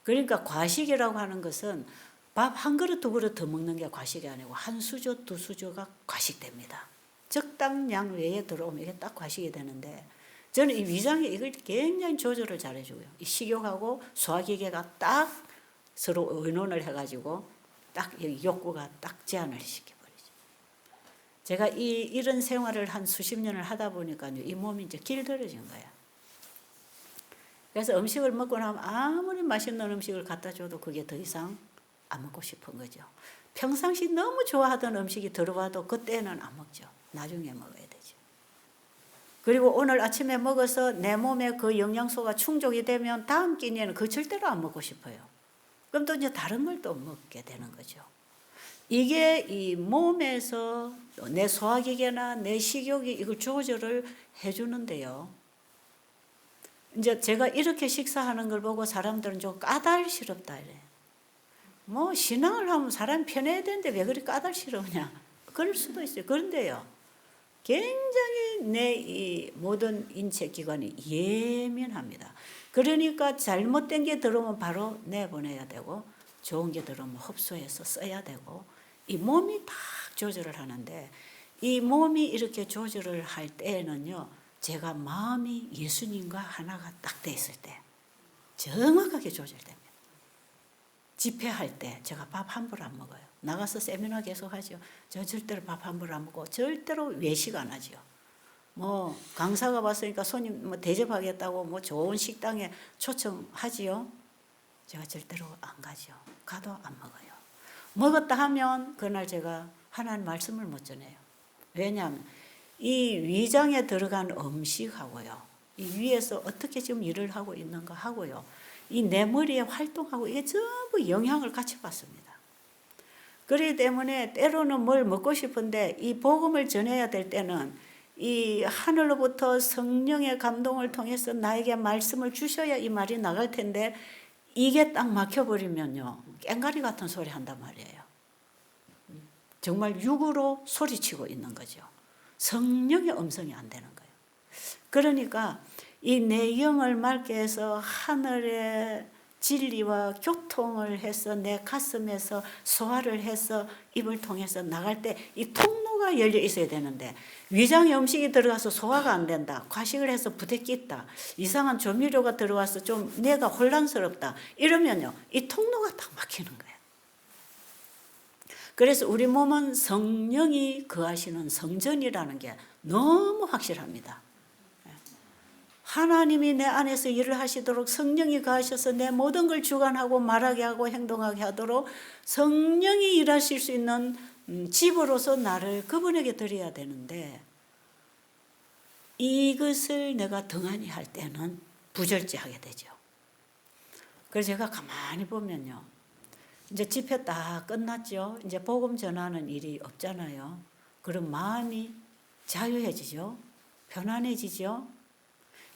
그러니까 과식이라고 하는 것은 밥 한 그릇 두 그릇 더 먹는 게 과식이 아니고 한 수저 두 수저가 과식됩니다. 적당량 외에 들어오면 이게 딱 과식이 되는데 저는 이 위장이 이걸 굉장히 조절을 잘해줘요. 이 식욕하고 소화기계가 딱 서로 의논을 해가지고 딱 욕구가 딱 제한을 시켜버리죠. 제가 이런 생활을 한 수십 년을 하다 보니까 이 몸이 이제 길들여진 거예요. 그래서 음식을 먹고 나면 아무리 맛있는 음식을 갖다 줘도 그게 더 이상 안 먹고 싶은 거죠. 평상시 너무 좋아하던 음식이 들어와도 그때는 안 먹죠. 나중에 먹어야 되죠. 그리고 오늘 아침에 먹어서 내 몸에 그 영양소가 충족이 되면 다음 끼니에는 그 절대로 안 먹고 싶어요. 그럼 또 이제 다른 걸 또 먹게 되는 거죠. 이게 이 몸에서 내 소화기계나 내 식욕이 이걸 조절을 해주는데요. 이제 제가 이렇게 식사하는 걸 보고 사람들은 좀 까다롭다 이래. 뭐 신앙을 하면 사람이 편해야 되는데 왜 그리 까다롭냐. 그럴 수도 있어요. 그런데요. 굉장히 내 이 모든 인체 기관이 예민합니다. 그러니까 잘못된 게 들어오면 바로 내보내야 되고 좋은 게 들어오면 흡수해서 써야 되고 이 몸이 딱 조절을 하는데 이 몸이 이렇게 조절을 할 때에는요. 제가 마음이 예수님과 하나가 딱 돼 있을 때 정확하게 조절됩니다. 집회할 때 제가 밥 함부로 안 먹어요. 나가서 세미나 계속 하죠. 저 절대로 밥 함부로 안 먹고 절대로 외식 안 하죠. 뭐 강사가 왔으니까 손님 뭐 대접하겠다고 뭐 좋은 식당에 초청하지요. 제가 절대로 안 가죠. 가도 안 먹어요. 먹었다 하면 그날 제가 하나님 말씀을 못 전해요. 왜냐하면 이 위장에 들어간 음식하고요. 이 위에서 어떻게 지금 일을 하고 있는가 하고요. 이 내 머리에 활동하고 이게 전부 영향을 같이 받습니다. 그렇기 때문에 때로는 뭘 먹고 싶은데 이 복음을 전해야 될 때는 이 하늘로부터 성령의 감동을 통해서 나에게 말씀을 주셔야 이 말이 나갈 텐데 이게 딱 막혀버리면요. 깽가리 같은 소리 한단 말이에요. 정말 육으로 소리치고 있는 거죠. 성령의 음성이 안 되는 거예요. 그러니까 이 내 영을 맑게 해서 하늘의 진리와 교통을 해서 내 가슴에서 소화를 해서 입을 통해서 나갈 때 이 통로가 열려 있어야 되는데 위장에 음식이 들어가서 소화가 안 된다. 과식을 해서 부대끼다. 이상한 조미료가 들어와서 좀 내가 혼란스럽다. 이러면요. 이 통로가 딱 막히는 거예요. 그래서 우리 몸은 성령이 거하시는 성전이라는 게 너무 확실합니다. 하나님이 내 안에서 일을 하시도록 성령이 거하셔서 내 모든 걸 주관하고 말하게 하고 행동하게 하도록 성령이 일하실 수 있는 집으로서 나를 그분에게 드려야 되는데 이것을 내가 등한히 할 때는 부절제하게 되죠. 그래서 제가 가만히 보면요. 이제 집회 다 끝났죠. 이제 복음 전하는 일이 없잖아요. 그럼 마음이 자유해지죠. 편안해지죠.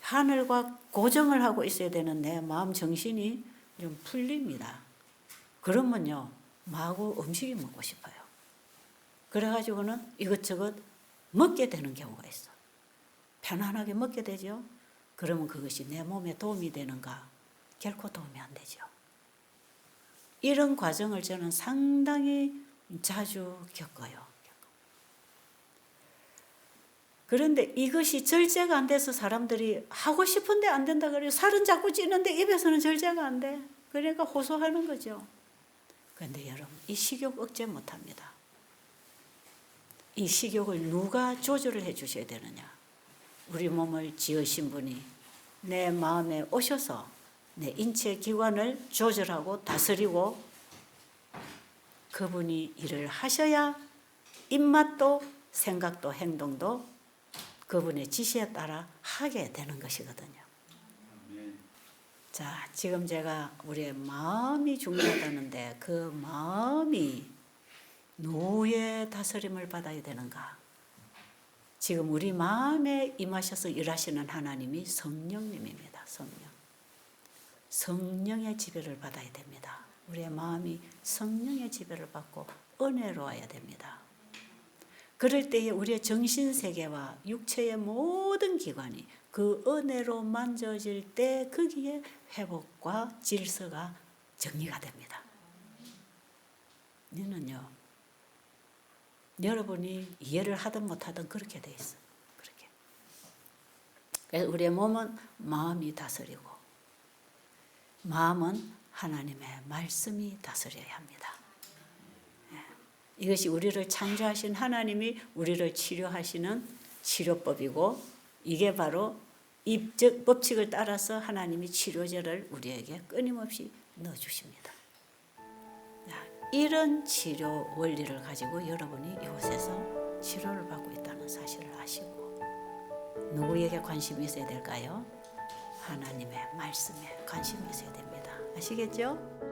하늘과 고정을 하고 있어야 되는 내 마음 정신이 좀 풀립니다. 그러면요. 마구 음식이 먹고 싶어요. 그래가지고는 이것저것 먹게 되는 경우가 있어. 편안하게 먹게 되죠. 그러면 그것이 내 몸에 도움이 되는가? 결코 도움이 안 되죠. 이런 과정을 저는 상당히 자주 겪어요. 그런데 이것이 절제가 안 돼서 사람들이 하고 싶은데 안 된다 그래요. 살은 자꾸 찌는데 입에서는 절제가 안 돼. 그러니까 호소하는 거죠. 그런데 여러분 이 식욕 억제 못합니다. 이 식욕을 누가 조절을 해 주셔야 되느냐. 우리 몸을 지으신 분이 내 마음에 오셔서 내 인체 기관을 조절하고 다스리고 그분이 일을 하셔야 입맛도 생각도 행동도 그분의 지시에 따라 하게 되는 것이거든요. 자, 지금 제가 우리의 마음이 중요하다는데 그 마음이 누구의 다스림을 받아야 되는가? 지금 우리 마음에 임하셔서 일하시는 하나님이 성령님입니다. 성령의 지배를 받아야 됩니다. 우리의 마음이 성령의 지배를 받고 은혜로워야 됩니다. 그럴 때에 우리의 정신세계와 육체의 모든 기관이 그 은혜로 만져질 때 거기에 회복과 질서가 정리가 됩니다. 너는요, 여러분이 이해를 하든 못하든 그렇게 돼 있어. 그렇게. 그래서 우리의 몸은 마음이 다스리고, 마음은 하나님의 말씀이 다스려야 합니다. 이것이 우리를 창조하신 하나님이 우리를 치료하시는 치료법이고 이게 바로 입적 법칙을 따라서 하나님이 치료제를 우리에게 끊임없이 넣어주십니다. 이런 치료 원리를 가지고 여러분이 이곳에서 치료를 받고 있다는 사실을 아시고 누구에게 관심이 있어야 될까요? 하나님의 말씀에 관심이 있어야 됩니다. 아시겠죠?